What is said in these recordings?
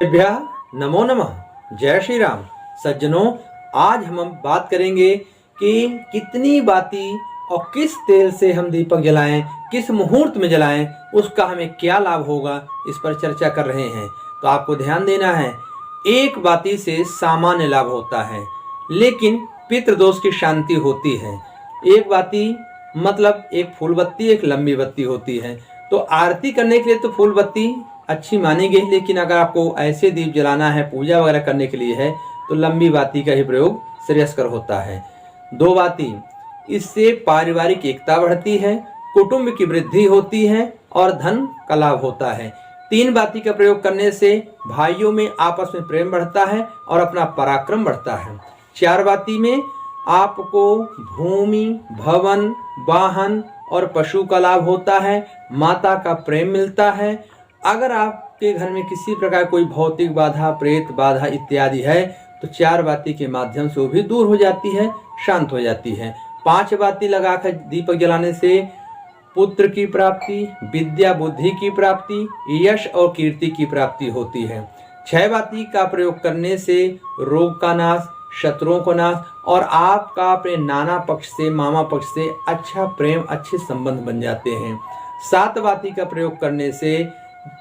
भ्यः नमो नमः। जय श्री राम। सज्जनों, आज हम बात करेंगे कि कितनी बाती और किस तेल से हम दीपक जलाएं, किस मुहूर्त में जलाएं, उसका हमें क्या लाभ होगा, इस पर चर्चा कर रहे हैं। तो आपको ध्यान देना है, एक बाती से सामान्य लाभ होता है, लेकिन पितृदोष की शांति होती है। एक बाती मतलब एक फूल बत्ती, एक लंबी बत्ती होती है। तो आरती करने के लिए तो फूल बत्ती अच्छी मानी गई, लेकिन अगर आपको ऐसे दीप जलाना है, पूजा वगैरह करने के लिए है, तो लंबी बाती का ही प्रयोग श्रेयस्कर होता है। दो बाती, इससे पारिवारिक एकता बढ़ती है, कुटुंब की वृद्धि होती है और धन का लाभ होता है। तीन बाती का प्रयोग करने से भाइयों में आपस में प्रेम बढ़ता है और अपना पराक्रम बढ़ता है। चार बाती में आपको भूमि, भवन, वाहन और पशु का लाभ होता है, माता का प्रेम मिलता है। अगर आपके घर में किसी प्रकार कोई भौतिक बाधा, प्रेत बाधा इत्यादि है, तो चार बाती के माध्यम से वो भी दूर हो जाती है, शांत हो जाती है। पांच बाती लगाकर दीपक जलाने से पुत्र की प्राप्ति, विद्या बुद्धि की प्राप्ति, यश और कीर्ति की प्राप्ति होती है। छह बाती का प्रयोग करने से रोग का नाश, शत्रुओं को नाश और आपका अपने नाना पक्ष से, मामा पक्ष से अच्छा प्रेम, अच्छे संबंध बन जाते हैं। सात बाती का प्रयोग करने से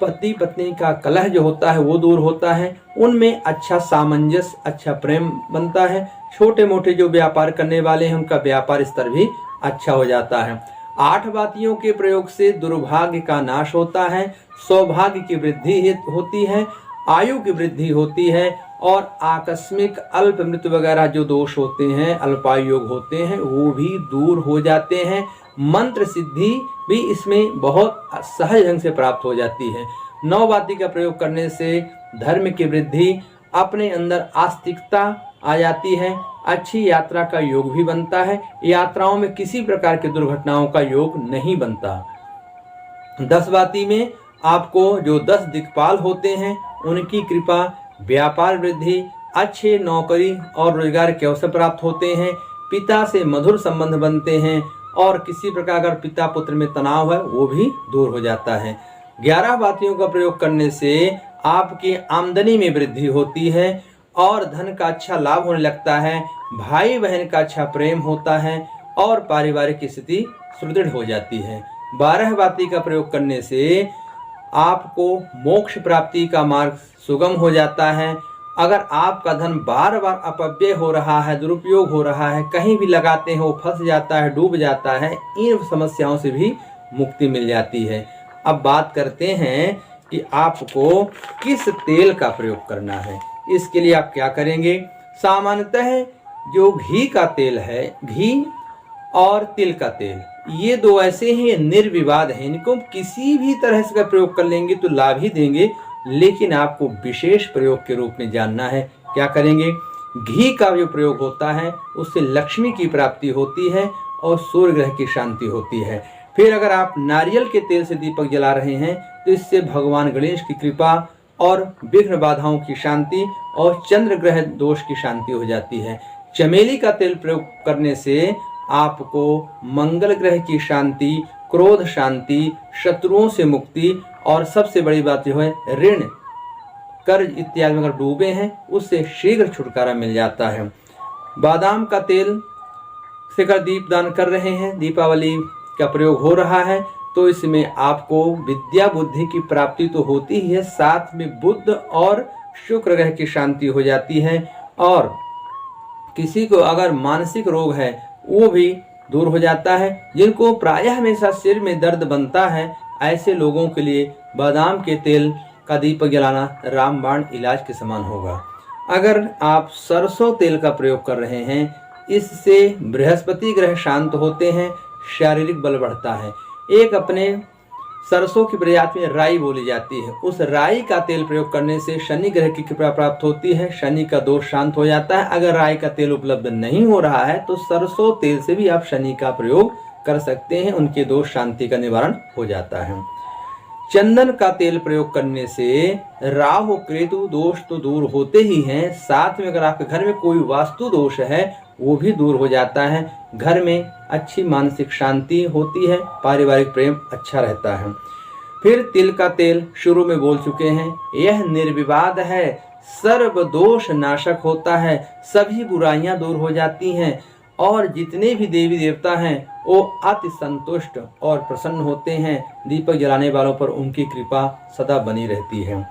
पति पत्नी का कलह जो होता है वो दूर होता है, उनमें अच्छा सामंजस्य, अच्छा प्रेम बनता है। छोटे मोटे जो व्यापार करने वाले हैं उनका व्यापार स्तर भी अच्छा हो जाता है। आठ बातियों के प्रयोग से दुर्भाग्य का नाश होता है, सौभाग्य की वृद्धि होती है, आयु की वृद्धि होती है और आकस्मिक अल्प मृत्यु वगैरह जो दोष होते हैं, अल्पायु योग होते हैं, वो भी दूर हो जाते हैं। मंत्र सिद्धि भी इसमें बहुत सहज ढंग से प्राप्त हो जाती है। नौ बाती का प्रयोग करने से धर्म की वृद्धि, अपने अंदर आस्तिकता आ जाती है, अच्छी यात्रा का योग भी बनता है, यात्राओं में किसी प्रकार की दुर्घटनाओं का योग नहीं बनता। 10 बाती में आपको जो 10 दिक्पाल होते हैं उनकी कृपा, व्यापार वृद्धि, अच्छे नौकरी और रोजगार के अवसर प्राप्त होते हैं, पिता से मधुर संबंध बनते हैं और किसी प्रकार अगर पिता पुत्र में तनाव है वो भी दूर हो जाता है। 11 बातियों का प्रयोग करने से आपकी आमदनी में वृद्धि होती है और धन का अच्छा लाभ होने लगता है, भाई बहन का अच्छा प्रेम होता है और पारिवारिक स्थिति सुदृढ़ हो जाती है। 12 बाती का प्रयोग करने से आपको मोक्ष प्राप्ति का मार्ग सुगम हो जाता है। अगर आपका धन बार बार अपव्यय हो रहा है, दुरुपयोग हो रहा है, कहीं भी लगाते हैं वो फंस जाता है, डूब जाता है, इन समस्याओं से भी मुक्ति मिल जाती है। अब बात करते हैं कि आपको किस तेल का प्रयोग करना है। इसके लिए आप क्या करेंगे। सामान्यतः जो घी का तेल है, घी और तिल का तेल, ये दो ऐसे हैं निर्विवाद हैं, इनको किसी भी तरह से प्रयोग कर लेंगे तो लाभ ही देंगे, लेकिन आपको विशेष प्रयोग के रूप में जानना है। क्या करेंगे। घी का जो प्रयोग होता है उससे लक्ष्मी की प्राप्ति होती है और सूर्य ग्रह की शांति होती है। फिर अगर आप नारियल के तेल से दीपक जला रहे हैं तो इससे भगवान गणेश की कृपा और विघ्न बाधाओं की शांति और चंद्र ग्रह दोष की शांति हो जाती है। चमेली का तेल प्रयोग करने से आपको मंगल ग्रह की शांति, क्रोध शांति, शत्रुओं से मुक्ति और सबसे बड़ी बात जो है ऋण, कर्ज इत्यादि में अगर डूबे हैं उससे शीघ्र छुटकारा मिल जाता है। बादाम का तेल से अगर दीपदान कर रहे हैं, दीपावली का प्रयोग हो रहा है, तो इसमें आपको विद्या बुद्धि की प्राप्ति तो होती ही है, साथ में बुध और शुक्र ग्रह की शांति हो जाती है और किसी को अगर मानसिक रोग है वो भी दूर हो जाता है। जिनको प्रायः हमेशा सिर में दर्द बनता है, ऐसे लोगों के लिए बादाम के तेल का दीपक जलाना रामबाण इलाज के समान होगा। अगर आप सरसों तेल का प्रयोग कर रहे हैं, इससे बृहस्पति ग्रह शांत होते हैं, शारीरिक बल बढ़ता है। एक अपने सरसों की प्रजाति में राई बोली जाती है, उस राई का तेल प्रयोग करने से शनि ग्रह की कृपा प्राप्त होती है, शनि का दोष शांत हो जाता है। अगर राई का तेल उपलब्ध नहीं हो रहा है तो सरसों तेल से भी आप शनि का प्रयोग कर सकते हैं, उनके दोष शांति का निवारण हो जाता है। चंदन का तेल प्रयोग करने से राहु केतु दोष तो दूर होते ही हैं, साथ में अगर आपके घर में कोई वास्तु दोष है वो भी दूर हो जाता है, घर में अच्छी मानसिक शांति होती है, पारिवारिक प्रेम अच्छा रहता है। फिर तिल का तेल शुरू में बोल चुके हैं, यह निर्विवाद है, सर्व दोष नाशक होता है, सभी बुराइयां दूर हो जाती हैं और जितने भी देवी देवता हैं वो अति संतुष्ट और प्रसन्न होते हैं। दीपक जलाने वालों पर उनकी कृपा सदा बनी रहती है।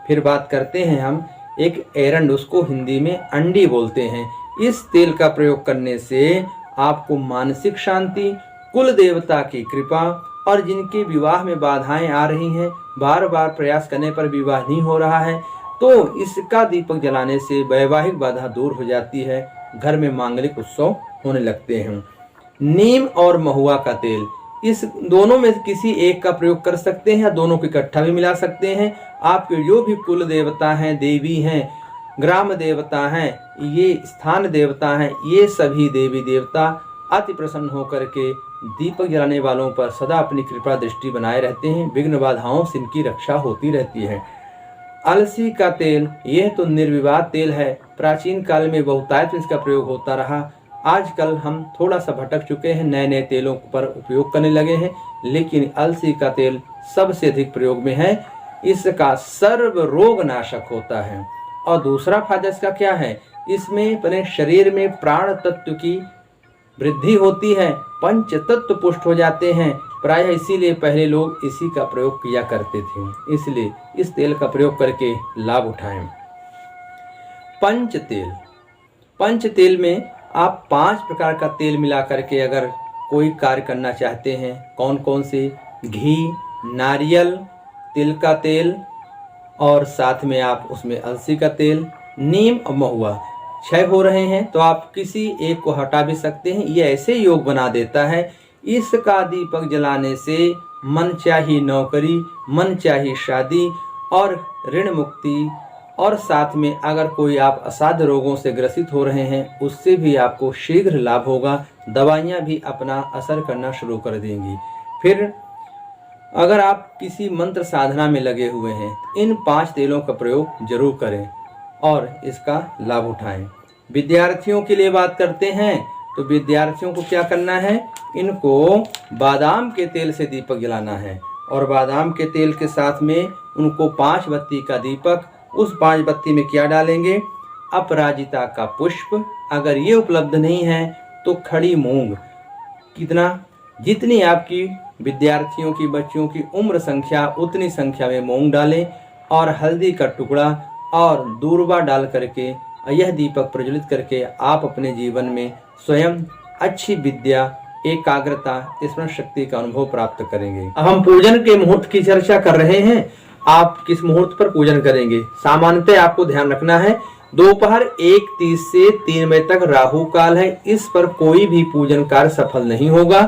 फिर बात करते हैं हम एक एरंड, उसको हिंदी में अंडी बोलते हैं। इस तेल का प्रयोग करने से आपको मानसिक शांति, कुल देवता की कृपा और जिनके विवाह में बाधाएं आ रही हैं, बार बार प्रयास करने पर विवाह नहीं हो रहा है, तो इसका दीपक जलाने से वैवाहिक बाधा दूर हो जाती है, घर में मांगलिक उत्सव होने लगते हैं। नीम और महुआ का तेल, इस दोनों में किसी एक का प्रयोग कर सकते हैं या दोनों को इकट्ठा भी मिला सकते हैं। आपके जो भी कुल देवता हैं, देवी हैं, ग्राम देवता हैं, ये स्थान देवता हैं, ये सभी देवी देवता अति प्रसन्न होकर के दीपक जलाने वालों पर सदा अपनी कृपा दृष्टि बनाए रहते हैं, विघ्न बाधाओं से इनकी रक्षा होती रहती है। अलसी का तेल, यह तो निर्विवाद तेल है, प्राचीन काल में बहुतायत में इसका प्रयोग होता रहा। आजकल हम थोड़ा सा भटक चुके हैं, नए नए तेलों पर उपयोग करने लगे हैं, लेकिन अलसी का तेल सबसे अधिक प्रयोग में है। इसका सर्व रोग नाशक होता है। और दूसरा फायदा इसका क्या है, इसमें अपने शरीर में प्राण तत्व की वृद्धि होती है, पंच तत्व पुष्ट हो जाते हैं। प्रायः इसीलिए पहले लोग इसी का प्रयोग किया करते थे, इसलिए इस तेल का प्रयोग करके लाभ उठाएं। पंच तेल, पंच तेल में आप 5 प्रकार का तेल मिला करके अगर कोई कार्य करना चाहते हैं, कौन कौन से, घी, नारियल, तिल का तेल और साथ में आप उसमें अलसी का तेल, नीम और महुआ 6 हो रहे हैं, तो आप किसी एक को हटा भी सकते हैं। ये ऐसे योग बना देता है। इसका दीपक जलाने से मन चाही नौकरी, मन चाही शादी और ऋण मुक्ति, और साथ में अगर कोई आप असाध्य रोगों से ग्रसित हो रहे हैं उससे भी आपको शीघ्र लाभ होगा। दवाइयाँ भी अपना असर करना शुरू कर देंगी। फिर अगर आप किसी मंत्र साधना में लगे हुए हैं, इन 5 तेलों का प्रयोग जरूर करें और इसका लाभ उठाएं। विद्यार्थियों के लिए बात करते हैं, तो विद्यार्थियों को क्या करना है, इनको बादाम के तेल से दीपक जलाना है और बादाम के तेल के साथ में उनको 5 बत्ती का दीपक, उस 5 बत्ती में क्या डालेंगे, अपराजिता का पुष्प, अगर ये उपलब्ध नहीं है तो खड़ी मूंग, कितना, जितनी आपकी विद्यार्थियों की बच्चियों की उम्र संख्या उतनी संख्या में मूंग डालें और हल्दी का टुकड़ा और दूर्वा डाल करके यह दीपक प्रज्वलित करके आप अपने जीवन में स्वयं अच्छी विद्या, एकाग्रता, स्मरण शक्ति का अनुभव प्राप्त करेंगे। अब हम पूजन के मुहूर्त की चर्चा कर रहे हैं। आप किस मुहूर्त पर पूजन करेंगे? सामान्यतः आपको ध्यान रखना है, दोपहर 1:30 से 3 बजे तक राहु काल है, इस पर कोई भी पूजन कार्य सफल नहीं होगा।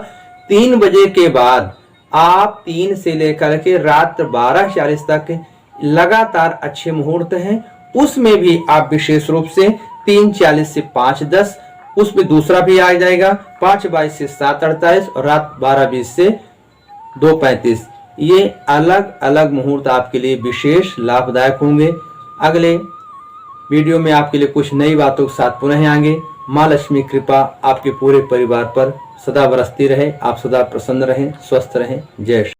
3 बजे के बाद आप 3 से लेकर के रात 12:40 तक लगातार अच्छे मुहूर्त हैं, उसमें भी आप विशेष रूप से 3:40 से 5:10, उसमें दूसरा भी आ जाएगा 5:22 से 7:48 और रात 12:20 से 2:35। ये अलग अलग मुहूर्त आपके लिए विशेष लाभदायक होंगे। अगले वीडियो में आपके लिए कुछ नई बातों के साथ पुनः आएंगे। माँ लक्ष्मी कृपा आपके पूरे परिवार पर सदा बरसती रहे, आप सदा प्रसन्न रहें, स्वस्थ रहें। जय श्री